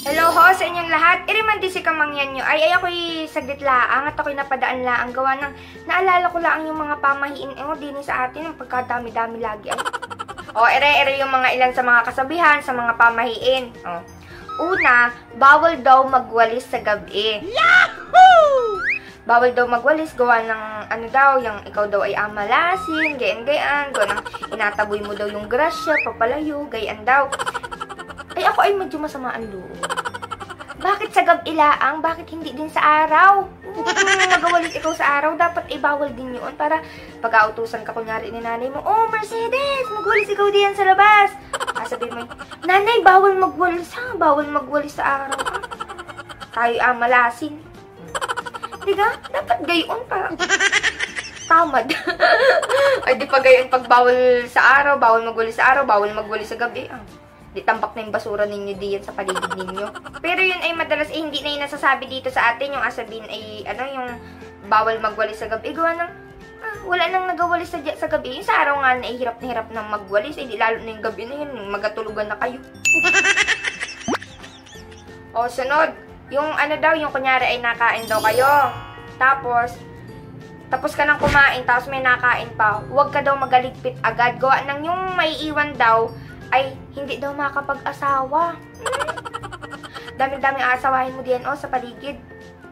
Hello ho sa inyong lahat. Irimandi si kamangyan nyo. Ay ako'y saglit laang at ako'y napadaan laang gawa ng naalala ko laang yung mga pamahiin din sa atin. Ang pagkadami-dami lagi ay. Ere yung mga ilan sa mga kasabihan, sa mga pamahiin. Una, bawal daw magwalis sa gabi. Yahoo! Bawal daw magwalis, gawa ng yung ikaw daw ay amalasin, gayan, gawa ng inataboy mo daw yung grasya, papalayo, gayan daw. Ay ako ay medyo masama ang loob. Bakit sa gabi laang? Bakit hindi din sa araw? Magawalis ikaw sa araw, dapat ay bawal din yun para pag-autusan ka kunyari ni nanay mo, oh Mercedes, magwalis ikaw diyan sa labas. Sabihin mo, nanay, bawal magwalis ha, bawal magwalis sa araw ha. Tayo amalasin. Diga? Dapat gayon pa. Tamad. Ay di pa gayon pag bawal sa araw, bawal magwalis sa araw, bawal magwalis sa gabi. Di tambak na yung basura ninyo diyan sa paligid ninyo. Pero yun ay madalas hindi na yung nasasabi dito sa atin. Yung asabihin ay yung bawal magwalis sa gabi. Gawa ng wala nang nagawalis sa gabi. Yung sa araw nga na hirap na magwalis. Di lalo na yung gabi na yun. Magatulugan na kayo. Sunod. Yung yung kunyari ay nakain daw kayo. Tapos ka nang kumain, tapos may nakain pa. Huwag ka daw magaligpit agad. Gawa nang yung may iwan daw, ay hindi daw makapag-asawa. Dami-daming aasawahin mo diyan sa paligid.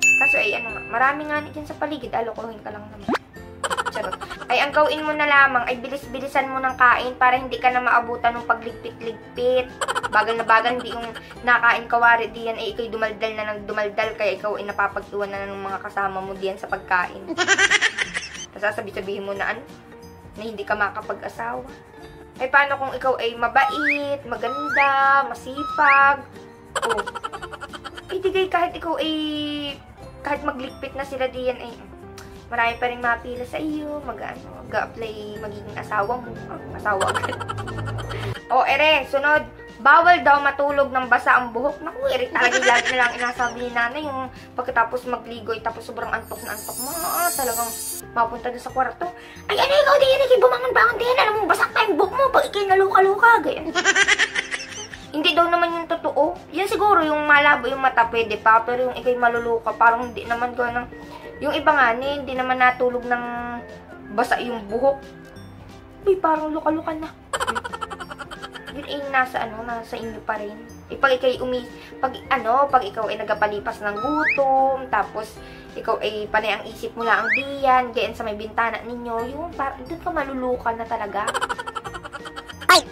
Kaso ay marami nga dyan sa paligid, alokohin ka lang naman. Charot. Ay ang gawin mo na lamang ay bilis-bilisan mo ng kain para hindi ka na maabutan ng pagligpit-ligpit. Bagal na bagal, hindi yung nakain kawari diyan ay ikaw'y dumaldal na ng dumaldal kaya ikaw ay napapagtuwan na ng mga kasama mo diyan sa pagkain. Tapos sasabi-sabihin mo na na hindi ka makapag-asawa. Ay paano kung ikaw ay mabait, maganda, masipag? Di kahit ikaw ay kahit magligpit na sila diyan ay marami pa rin mapila sa iyo, mag-apply magiging asawa mo. Asawa agad. Sunod. Bawal daw matulog ng basa ang buhok. Naku, talaga lagi na lang inasabi ni nanay yung pagkatapos magligoy tapos sobrang antok na antok mo. Talagang mapunta doon sa kwarto. Ay, ikaw din, bumangon-bangon din. Alam mo, basak na yung buhok mo pag ikay naluka-luka. Ganyan. Hindi daw naman yung totoo. Yan siguro yung malabo yung mata, pwede pa. Pero yung ikay maluluka, parang hindi naman gano'n. Yung iba nga, hindi naman natulog ng basa yung buhok. Uy, parang luka-luka na. Yun ay nasa inyo pa rin. Pag ikaw ay nagapalipas ng gutom, tapos ikaw ay panay ang isip mo lang ang diyan, gayan sa may bintana ninyo, yung parang doon ka maluluka na talaga. Ay!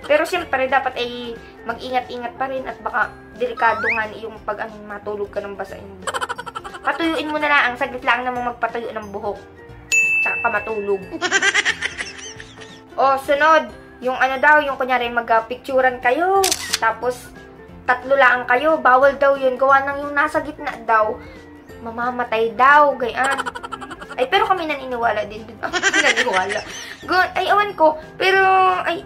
Pero siyempre, dapat ay mag-ingat-ingat pa rin at baka delikado nga yung pag matulog ka ng basa yung buhok. Patuyuin mo na lang, saglit lang namang magpatuyo ng buhok. Tsaka ka matulog. Sunod. Yung yung kunyari mag-picturean kayo, tapos 3 lang kayo, bawal daw yun. Gawa ng yung nasa gitna daw, mamamatay daw, gayan. Ay, pero kami naniniwala din. Naniniwala. Ay, awan ko, pero, ay,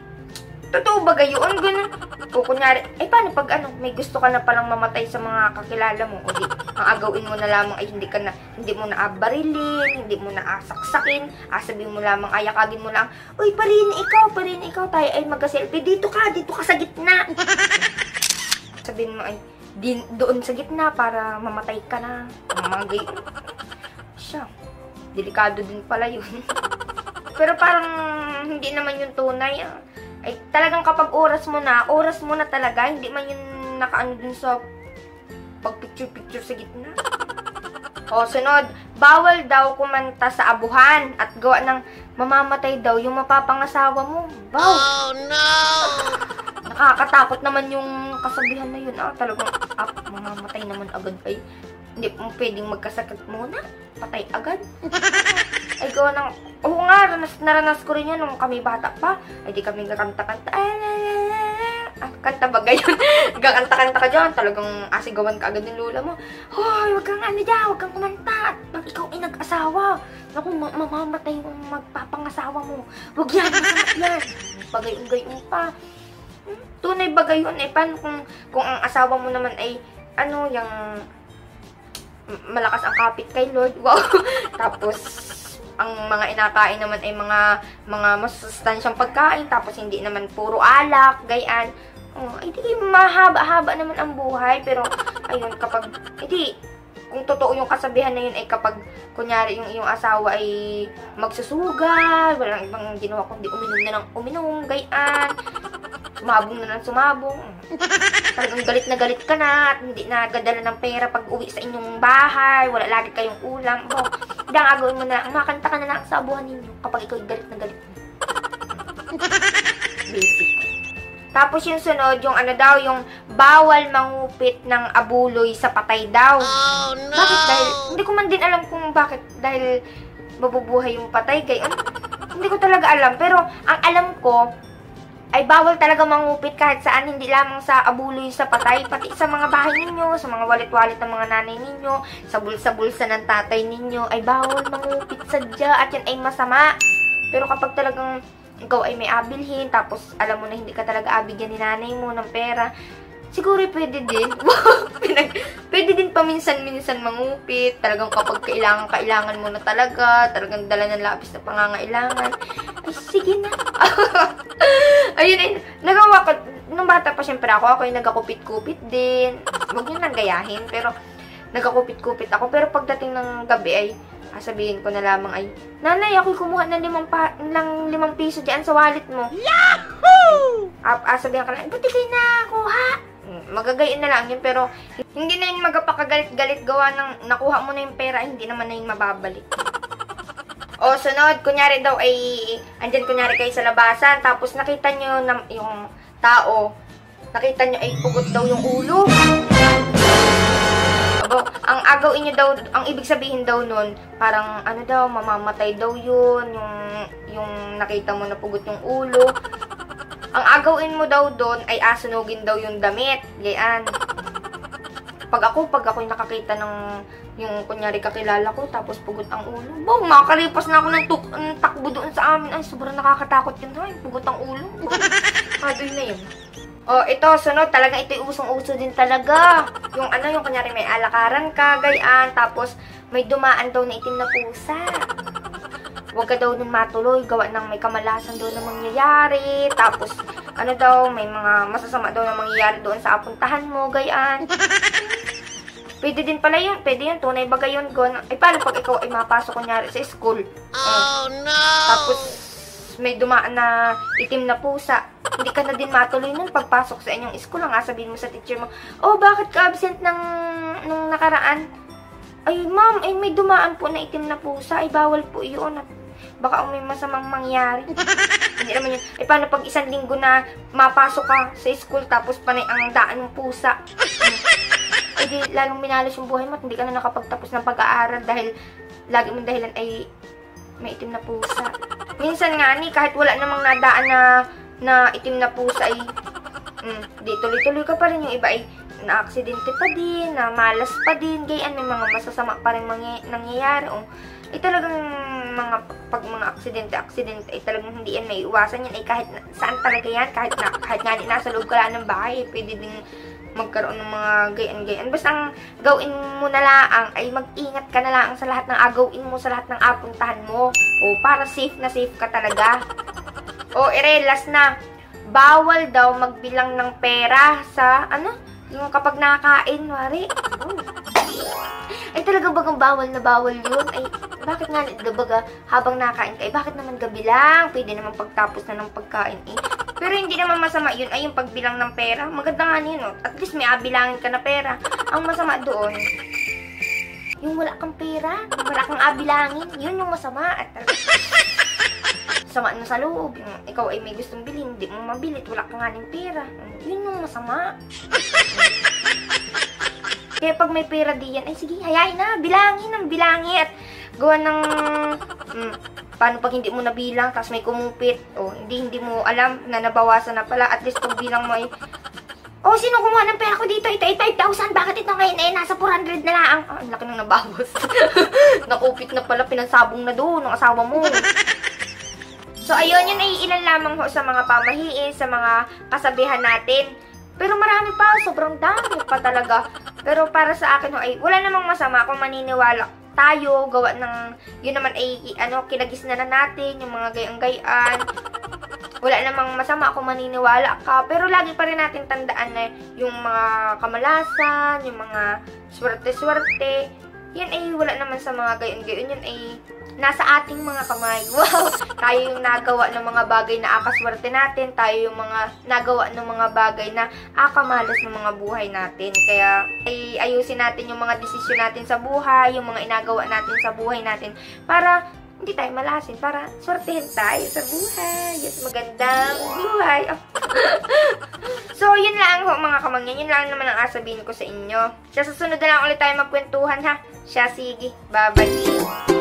totoo ba gayon? Ganun. Kunyari, ay, paano pag may gusto ka na palang mamatay sa mga kakilala mo? O di, ang agawin mo na lamang ay hindi mo na abarilin, hindi mo na asaksakin, sabihin mo lamang, ayakagin mo lang, uy, parin ikaw, tayo ay mag-selfie, dito ka sa gitna. Sabihin mo ay, doon sa gitna para mamatay ka na. Mga gay. Siya, delikado din pala yun. Pero parang hindi naman yung tunay, ay talagang kapag oras mo na talaga, hindi man yun nakaano dun sa pag-picture sa gitna. Sunod, bawal daw kumanta sa abuhan at gawa ng mamamatay daw yung mapapangasawa mo. Wow! Oh no! Nakakatakot naman yung kasabihan na yun. Talagang mamamatay naman agad ay. Hindi mo pwedeng magkasakit muna. Patay agad. Ay, gawa ng, naranas ko rin yan nung kami bata pa. Ay, di kami gakanta-kanta. Kanta ba gayon? Gakanta-kanta ka dyan. Talagang asigawan ka agad ng lola mo. Hoy, wag kang huwag kang kumanta. Pag ikaw ay nag-asawa, naku, mamamatay yung magpapangasawa mo. Wag yan, masarap yan. Bagayon-gayon pa. Tunay ba gayon? Paano kung ang asawa mo naman ay, yung malakas ang kapit kay Lord. Wow. Tapos, ang mga inakain naman ay mga masustansyang pagkain. Tapos, hindi naman puro alak, gayan. Oh, ay di mahaba-haba naman ang buhay. Pero, ayun, kapag, kung totoo yung kasabihan na yun ay kapag, kunyari, yung iyong asawa ay magsusugal, walang ibang ginawa kundi uminom na ng uminom, gayaan, sumabong na ng sumabong. Talagang galit na galit ka na at hindi na gadala ng pera pag uwi sa inyong bahay, wala lagi kayong ulam. Oh, hindi ang agawin mo na, makanta ka na lang sa abuhan ninyo kapag ikaw galit na galit. Basic. Tapos yung sunod, yung ano daw, yung bawal mangupit ng abuloy sa patay daw. Oh, no! Bakit? Dahil, hindi ko man din alam kung bakit. Dahil mabubuhay yung patay. Gayon. Hindi ko talaga alam. Pero, ang alam ko, ay bawal talaga mangupit kahit saan. Hindi lamang sa abuloy sa patay. Pati sa mga bahay ninyo, sa mga walit-walit ng mga nanay ninyo, sa bulsa-bulsa ng tatay ninyo, ay bawal mangupit sadya. At yan ay masama. Pero kapag talagang ikaw ay may abilhin, tapos alam mo na hindi ka talaga abigyan ni nanay mo ng pera, siguro pwede din. Pwede din paminsan-minsan mangupit. Talagang kapag kailangan mo na talaga, talagang dala ng labis na pangangailangan, ay sige na. Ayun ay, nagawa ko, nung bata pa syempre ako yung nagkakupit-kupit din. Huwag nyo nang gayahin, pero nagkakupit-kupit ako. Pero pagdating ng gabi ay, sabihin ko na lamang ay, nanay, ako'y kumuha ng 5 piso dyan sa wallet mo. Yahoo! Sabihin ka lang, buti kayo nakuha. Magagayin na lang yun, pero hindi na yun magpakagalit-galit gawa ng nakuha mo na yung pera, hindi naman na yun mababalik. O, sunod, kunyari daw ay, andyan kunyari kayo sa labasan, tapos nakita nyo na yung tao, nakita nyo ay pugot daw yung ulo. Ang agawin nyo daw, ang ibig sabihin daw nun, parang ano daw, mamamatay daw yun, yung nakita mo na pugot yung ulo. Ang agawin mo daw doon ay asunugin daw yung damit. Gayaan. Pag ako'y nakakita ng, yung kunyari kakilala ko, tapos pugot ang ulo. Bong, makakalipas na ako ng takbo doon sa amin. Ay, sobrang nakakatakot yun. Ay, pugot ang ulo. Adoy na yun. Oh, ito, sunod, talagang ito'y usong-uso din talaga. Yung ano, yung kunyari may alakaran ka, gayaan, tapos may dumaan daw na itim na pusa. Huwag ka daw nun matuloy, gawa ng may kamalasan daw na mangyayari, tapos ano daw, may mga masasama daw na mangyayari doon sa apuntahan mo, gayaan. Pwede din pala yun, pwede yun, tunay ba gayon, ay paano pag ikaw ay mapasok kunyari sa school? Oh, no! Tapos, may dumaan na itim na pusa. Hindi ka na din matuloy nun pagpasok sa inyong school. Ang sabihin mo sa teacher mo, oh, bakit ka absent nung nakaraan? Ay, ma'am, ay may dumaan po na itim na pusa. Ay, bawal po yun. Baka may masamang mangyari. Hindi naman yun. Ay, paano pag 1 linggo na mapasok ka sa school tapos panay ang daan ng pusa? Ay, di lalong minalas yung buhay mo at hindi ka na nakapagtapos ng pag-aaral dahil lagi mong dahilan ay may itim na pusa. Minsan nga ni, kahit wala namang nadaan na itim na pusa ay di tuloy-tuloy ka pa rin. Yung iba ay na-aksidente pa din, na malas pa din, gayan, may mga masasama pa rin nangyayari. Ay talagang pag mga aksidente ay talagang hindi yan may iwasan yan. Ay kahit saan talaga yan, kahit nga nasa loob ka lang ng bahay, pwede din magkaroon ng mga gayan-gayan. Basta ang gawin mo na lang ay mag-ingat ka na lang sa lahat ng agawin mo, sa lahat ng apuntahan mo. O, para safe na safe ka talaga. O, last na. Bawal daw magbilang ng pera sa, yung kapag nakakain, wari. Ay, talaga bagang bawal na bawal yun? Ay, bakit nga, baga, habang nakakain ka, bakit naman gabi lang? Pwede naman pagtapos na ng pagkain, Pero hindi naman masama yun, ay yung pagbilang ng pera. Maganda nga yun, At least may abilangin ka na pera. Ang masama doon, yung wala kang pera, wala kang abilangin, yun yung masama. At sama na sa loob, yung ikaw ay may gustong bilhin, hindi mo mabilit, wala kang nga ng pera. Yun yung masama. Kaya pag may pera diyan, ay sige, hayain na, bilangin at gawa ng, paano pag hindi mo nabilang, tapos may kumupit, o hindi mo alam na nabawasan na pala, at least kung bilang mo ay, oh, sino kumuha ng pera ko dito? Ito ay 5,000, bakit ito ngayon ay nasa 400 na lang? Ang laki nang nabawas. Nakupit na pala, pinansabong na doon ng asawa mo. So, ayun, yun ay ilan lamang ho sa mga pamahiin, sa mga kasabihan natin. Pero marami pa, sobrang dami pa talaga. Pero para sa akin ho ay wala namang masama kung maniniwala tayo, gawa ng, yun naman ay, kinagis na natin, yung mga gayang-gayaan. wala namang masama kung maniniwala ka. Pero lagi pa rin natin tandaan na yung mga kamalasan, yung mga swerte-swerte, yan ay wala naman sa mga gayon-gayon. Yan ay nasa ating mga kamay. Wow! Tayo yung nagawa ng mga bagay na akaswerte natin. Tayo yung mga nagawa ng mga bagay na akamalas ng mga buhay natin. Kaya ay ayusin natin yung mga desisyon natin sa buhay, yung mga inagawa natin sa buhay natin para hindi tayo malasin, para swertehin tayo sa buhay. Yes, magandang buhay. So, yun lang ho mga kamangyan. Yun lang naman ang sabihin ko sa inyo. Sa susunod na lang ulit tayo magkwentuhan ha. Siya, sige. Bye-bye.